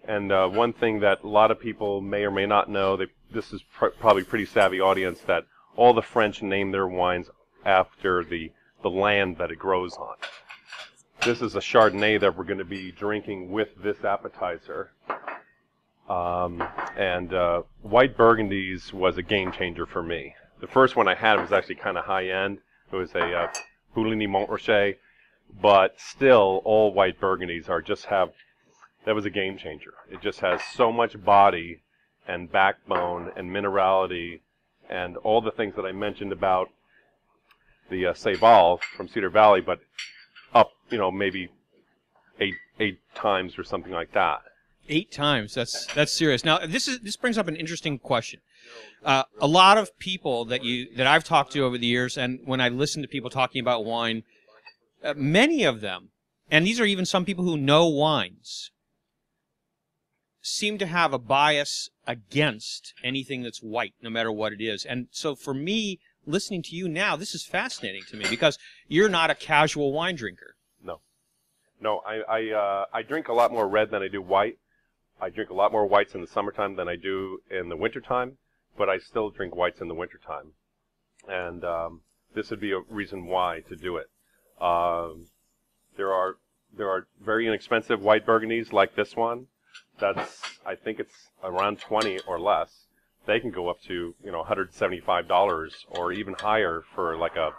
And one thing that a lot of people may or may not know, this is probably a pretty savvy audience, that all the French name their wines after the the land that it grows on. This is a Chardonnay that we're going to be drinking with this appetizer. White Burgundies was a game changer for me. The first one I had was actually kind of high end. It was a Pouligny Montrachet, but still all white Burgundies that was a game changer. It just has so much body and backbone and minerality and all the things that I mentioned about the Seyval from Cedar Valley, but up, maybe eight times or something like that. 8 times. That's serious. Now, this brings up an interesting question. A lot of people that I've talked to over the years, and when I listen to people talking about wine, many of them, and these are even some people who know wines, seem to have a bias against anything that's white, no matter what it is. And so for me, listening to you now, this is fascinating to me because you're not a casual wine drinker. No, I drink a lot more red than I do white. I drink a lot more whites in the summertime than I do in the wintertime, but I still drink whites in the wintertime. And this would be a reason why to do it. There are very inexpensive white Burgundies like this one. I think it's around 20 or less. They can go up to, $175 or even higher for like a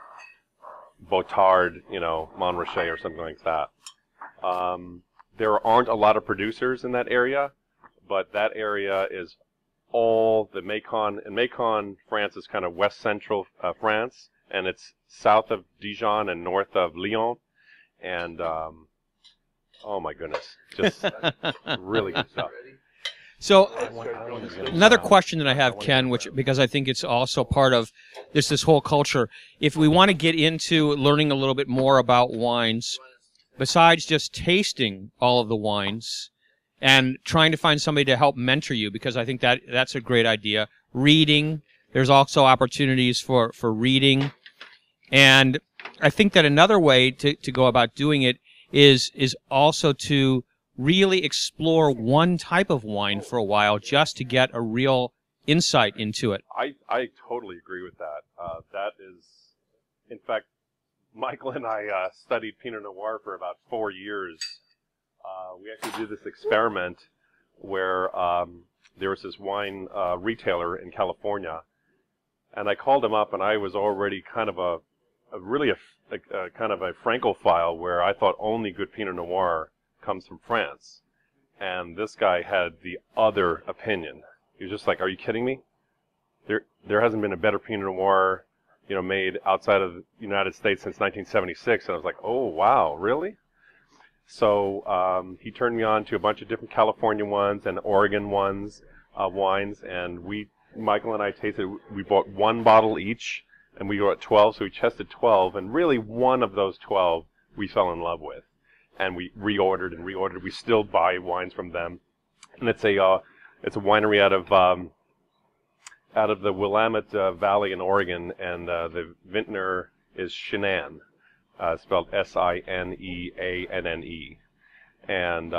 Botard, Montrachet or something like that. There aren't a lot of producers in that area, but that area is all the Macon, and Macon, France is kind of west central France, and it's south of Dijon and north of Lyon, and oh my goodness, just really good stuff. So another question that I have, Ken, because I think it's also part of this whole culture, if we want to get into learning a little bit more about wines, besides just tasting all of the wines and trying to find somebody to help mentor you, because I think that's a great idea. Reading, there's also opportunities for reading. And I think that another way to go about doing it is also to really explore one type of wine for a while just to get a real insight into it. I totally agree with that. That is, in fact, Michael and I studied Pinot Noir for about 4 years. We actually did this experiment where there was this wine retailer in California, and I called him up, and I was already kind of a kind of a Francophile where I thought only good Pinot Noir comes from France, and this guy had the other opinion. He was just like, "Are you kidding me? There hasn't been a better Pinot Noir, made outside of the United States since 1976." And I was like, "Oh wow, really?" So he turned me on to a bunch of different California ones and Oregon wines, and Michael and I tasted. We bought 1 bottle each, and we were at 12, so we tested 12, and really one of those 12 we fell in love with. And we reordered and reordered. We still buy wines from them, and it's a winery out of the Willamette Valley in Oregon, and the vintner is Shinane, spelled Sineanne, and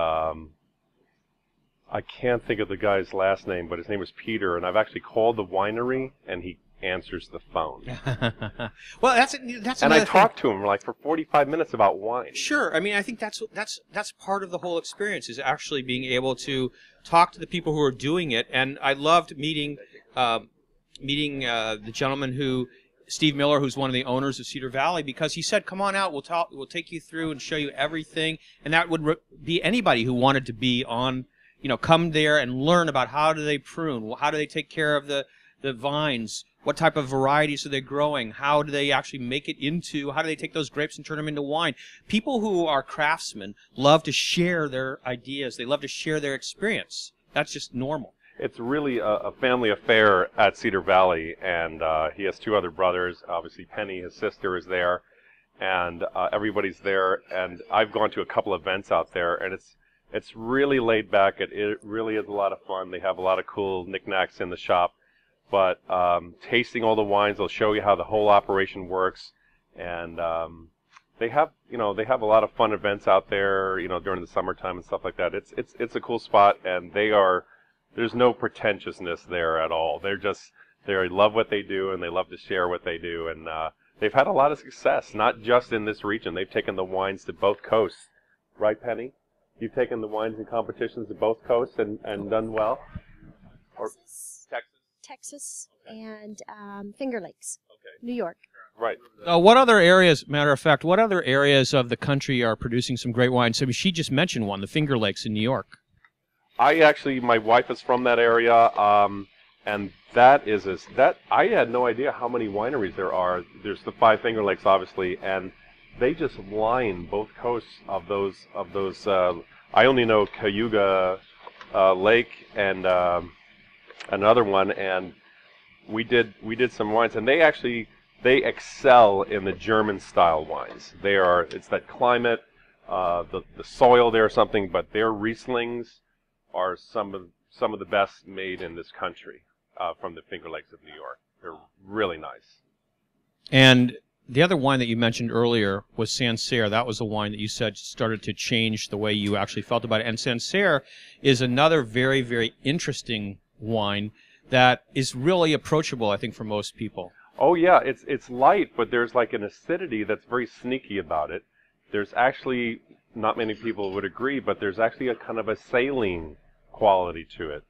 I can't think of the guy's last name, but his name was Peter, and I've actually called the winery, and he answers the phone. Well, that's and I talked to him like for 45 minutes about wine. Sure. I mean, I think that's part of the whole experience, is actually being able to talk to the people who are doing it. And I loved meeting the gentleman Steve Miller, who's one of the owners of Cedar Valley, because he said, "Come on out, we'll take you through and show you everything." And that would be anybody who wanted to be on, come there and learn about how do they prune, how do they take care of the vines, what type of varieties are they growing, how do they actually how do they take those grapes and turn them into wine. People who are craftsmen love to share their ideas. They love to share their experience. That's just normal. It's really a family affair at Cedar Valley, and he has 2 other brothers. Obviously, Penny, his sister, is there, and everybody's there. And I've gone to a couple events out there, and it's really laid back. It really is a lot of fun. They have a lot of cool knickknacks in the shop. But tasting all the wines, they'll show you how the whole operation works, and they have a lot of fun events out there, during the summertime and stuff like that. It's a cool spot, and there's no pretentiousness there at all. They love what they do, and they love to share what they do, and they've had a lot of success, not just in this region. They've taken the wines to both coasts. Right, Penny? You've taken the wines in competitions to both coasts and done well? Or Texas and Finger Lakes, Okay. New York. Right. What other areas, matter of fact, what other areas of the country are producing some great wines? I mean, she just mentioned one, the Finger Lakes in New York. My wife is from that area, and I had no idea how many wineries there are. There's the Five Finger Lakes, obviously, and they just line both coasts of those. I only know Cayuga Lake and another one, and we did some wines, and they excel in the German style wines. It's that climate, the soil there or something, but their Rieslings are some of the best made in this country from the Finger Lakes of New York. They're really nice. And the other wine that you mentioned earlier was Sancerre. That was a wine that you said started to change the way you actually felt about it. And Sancerre is another very, very interesting wine that is really approachable, I think, for most people. Oh yeah, it's light, but there's like an acidity that's very sneaky about it. There's actually, not many people would agree, but there's actually a kind of a saline quality to it.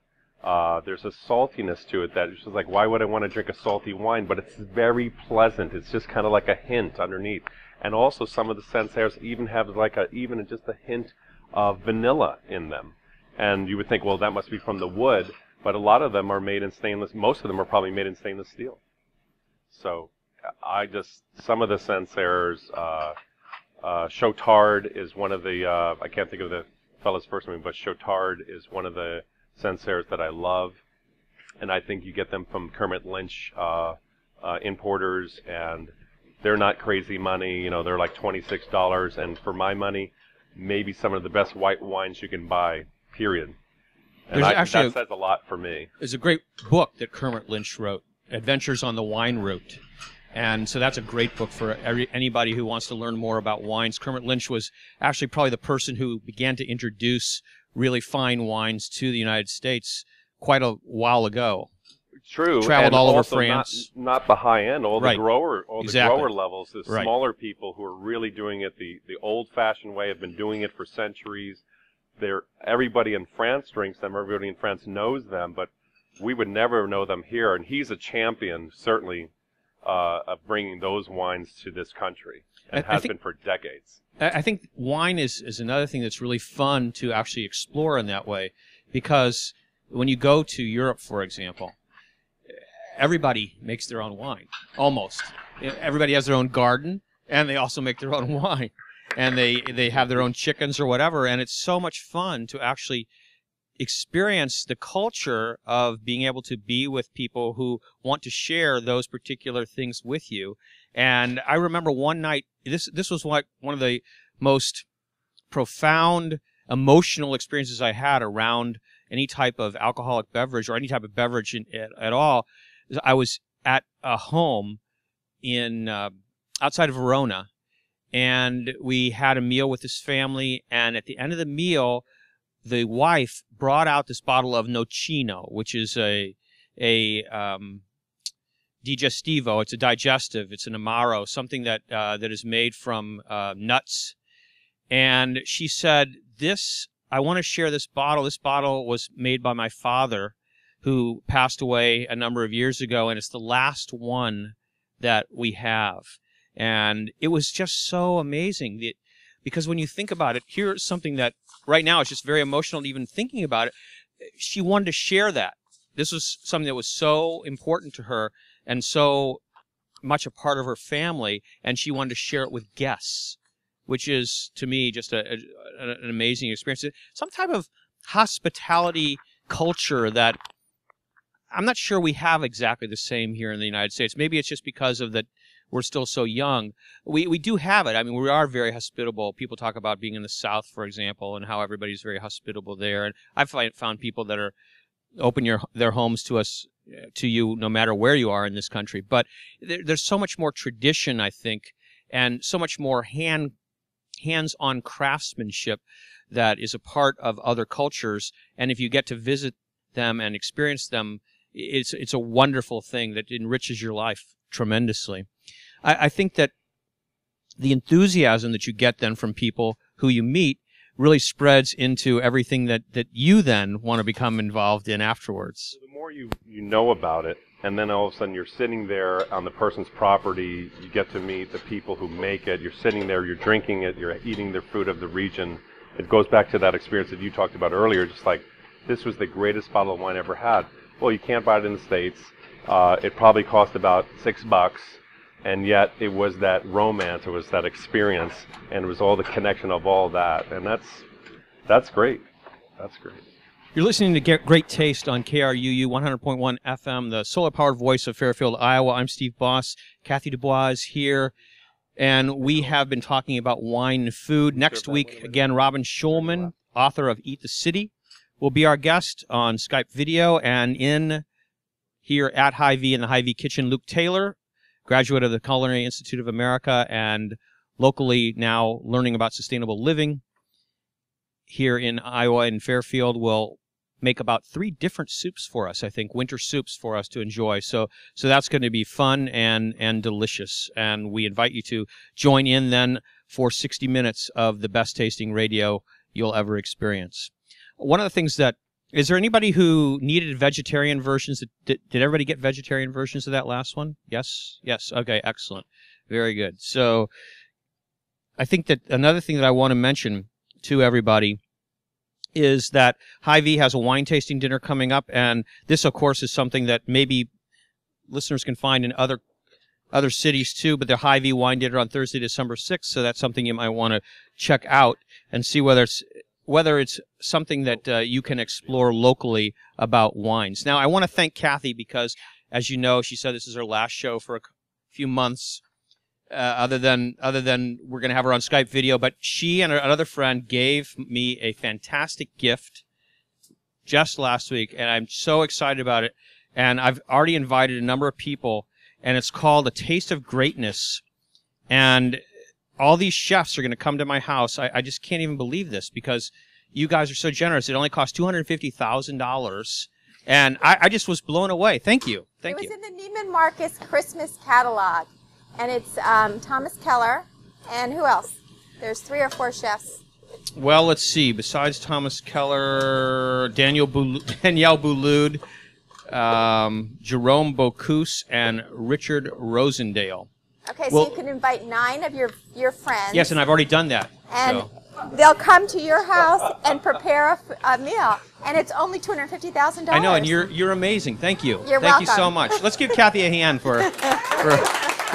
There's a saltiness to it that is just like, why would I want to drink a salty wine? But it's very pleasant. It's just kind of like a hint underneath. And also some of the Sancerres even have like even just a hint of vanilla in them. And you would think, well, that must be from the wood, but a lot of them are made in stainless. Most of them are probably made in stainless steel. So some of the Sancerres, Chotard is one of the, I can't think of the fellow's first name, but Chotard is one of the Sancerres that I love. And I think you get them from Kermit Lynch importers, and they're not crazy money. You know, they're like $26. And for my money, maybe some of the best white wines you can buy, period. And that says a lot for me. There's a great book that Kermit Lynch wrote, Adventures on the Wine Route. And so that's a great book for anybody who wants to learn more about wines. Kermit Lynch was actually probably the person who began to introduce really fine wines to the United States quite a while ago. True. Traveled all over France. Not the high end, all right. the grower levels, the right. smaller people who are really doing it the old-fashioned way, have been doing it for centuries. Everybody in France drinks them, everybody in France knows them, but we would never know them here. And he's a champion, certainly, of bringing those wines to this country, and has been for decades. I think wine is another thing that's really fun to actually explore in that way, because when you go to Europe, for example, everybody makes their own wine, almost. Everybody has their own garden, and they also make their own wine. And they have their own chickens or whatever, and it's so much fun to actually experience the culture of being able to be with people who want to share those particular things with you. And I remember one night, this was like one of the most profound emotional experiences I had around any type of alcoholic beverage or any type of beverage at all. I was at a home in outside of Verona, and we had a meal with this family, and at the end of the meal, the wife brought out this bottle of Nocino, which is a digestivo. It's a digestive. It's an amaro, something that is made from nuts. And she said, I want to share this bottle. This bottle was made by my father, who passed away a number of years ago, and it's the last one that we have. And it was just so amazing because when you think about it, here's something that right now is just very emotional even thinking about it. She wanted to share that. This was something that was so important to her and so much a part of her family, and she wanted to share it with guests, which is, to me, just an amazing experience. Some type of hospitality culture that I'm not sure we have exactly the same here in the United States. Maybe it's just because of that we're still so young. We do have it. I mean, we are very hospitable. People talk about being in the South, for example, and how everybody's very hospitable there. And I've found people that are open their homes to us, to you, no matter where you are in this country. But there's so much more tradition, I think, and so much more hands-on craftsmanship that is a part of other cultures. And if you get to visit them and experience them, it's a wonderful thing that enriches your life tremendously. I think that the enthusiasm that you get then from people who you meet really spreads into everything that you then want to become involved in afterwards. The more you know about it, and then all of a sudden you're sitting there on the person's property, you get to meet the people who make it, you're sitting there, you're drinking it, you're eating the fruit of the region. It goes back to that experience that you talked about earlier, just like, this was the greatest bottle of wine I ever had. Well, you can't buy it in the States. It probably cost about $6, and yet it was that romance, it was that experience, and it was all the connection of all that, and that's great. That's great. You're listening to Great Taste on KRUU 100.1 FM, the solar-powered voice of Fairfield, Iowa. I'm Steve Boss. Kathy DuBois is here, and we have been talking about wine and food. Next week, again, Robin Schulman, author of Eat the City, will be our guest on Skype video, and in here at Hy-Vee in the Hy-Vee kitchen, Luke Taylor, graduate of the Culinary Institute of America and locally now learning about sustainable living here in Iowa and Fairfield, will make about 3 different soups for us, I think, winter soups for us to enjoy. So that's going to be fun and delicious. And we invite you to join in then for 60 minutes of the best tasting radio you'll ever experience. One of the things that, is there anybody who needed vegetarian versions? Did everybody get vegetarian versions of that last one? Yes? Yes. Okay, excellent. Very good. So I think that another thing that I want to mention to everybody is that Hy-Vee has a wine tasting dinner coming up, and this, of course, is something that maybe listeners can find in other cities too, but the Hy-Vee wine dinner on Thursday, December 6th, so that's something you might want to check out and see whether it's something that you can explore locally about wines. Now, I want to thank Kathy because, as you know, she said this is her last show for a few months, other than we're going to have her on Skype video. But she and another friend gave me a fantastic gift just last week, and I'm so excited about it. And I've already invited a number of people, and it's called A Taste of Greatness. And all these chefs are going to come to my house. I just can't even believe this because you guys are so generous. It only cost $250,000, and I just was blown away. Thank you. Thank you. It was in the Neiman Marcus Christmas catalog, and it's Thomas Keller, and who else? There's 3 or 4 chefs. Well, let's see. Besides Thomas Keller, Danielle Boulud, Jerome Bocuse, and Richard Rosendale. Okay, so you can invite 9 of your friends. Yes, and I've already done that. And they'll come to your house and prepare a meal, and it's only $250,000. I know, and you're amazing. Thank you. You're welcome. Thank you so much. Let's give Kathy a hand for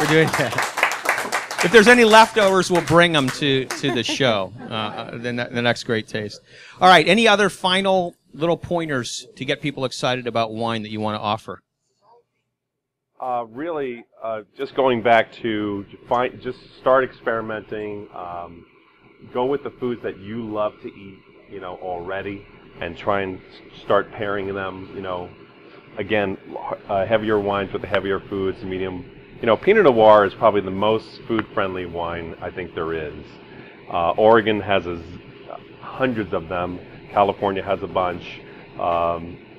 doing that. If there's any leftovers, we'll bring them to the show, the next Great Taste. All right, any other final little pointers to get people excited about wine that you want to offer? Really, just going back to just start experimenting. Go with the foods that you love to eat, already, and try and start pairing them. Again, heavier wines with the heavier foods, medium. Pinot Noir is probably the most food-friendly wine I think there is. Oregon has hundreds of them. California has a bunch.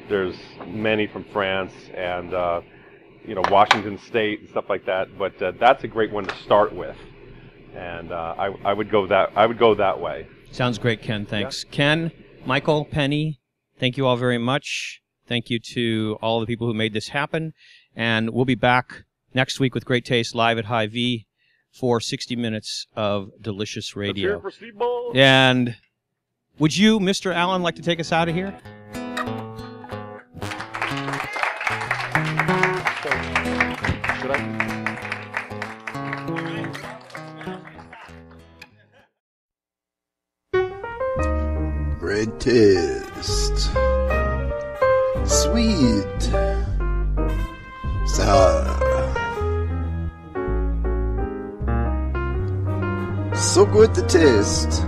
There's many from France and Washington State and stuff like that. But that's a great one to start with, and I would go that way. Sounds great, Ken. Thanks, yeah. Ken, Michael, Penny. Thank you all very much. Thank you to all the people who made this happen, and we'll be back next week with Great Taste live at Hy-Vee for 60 minutes of delicious radio. Let's hear it for Steve-O. And would you, Mr. Allen, like to take us out of here? Should I? Great taste. Sweet. Sour. So good to taste.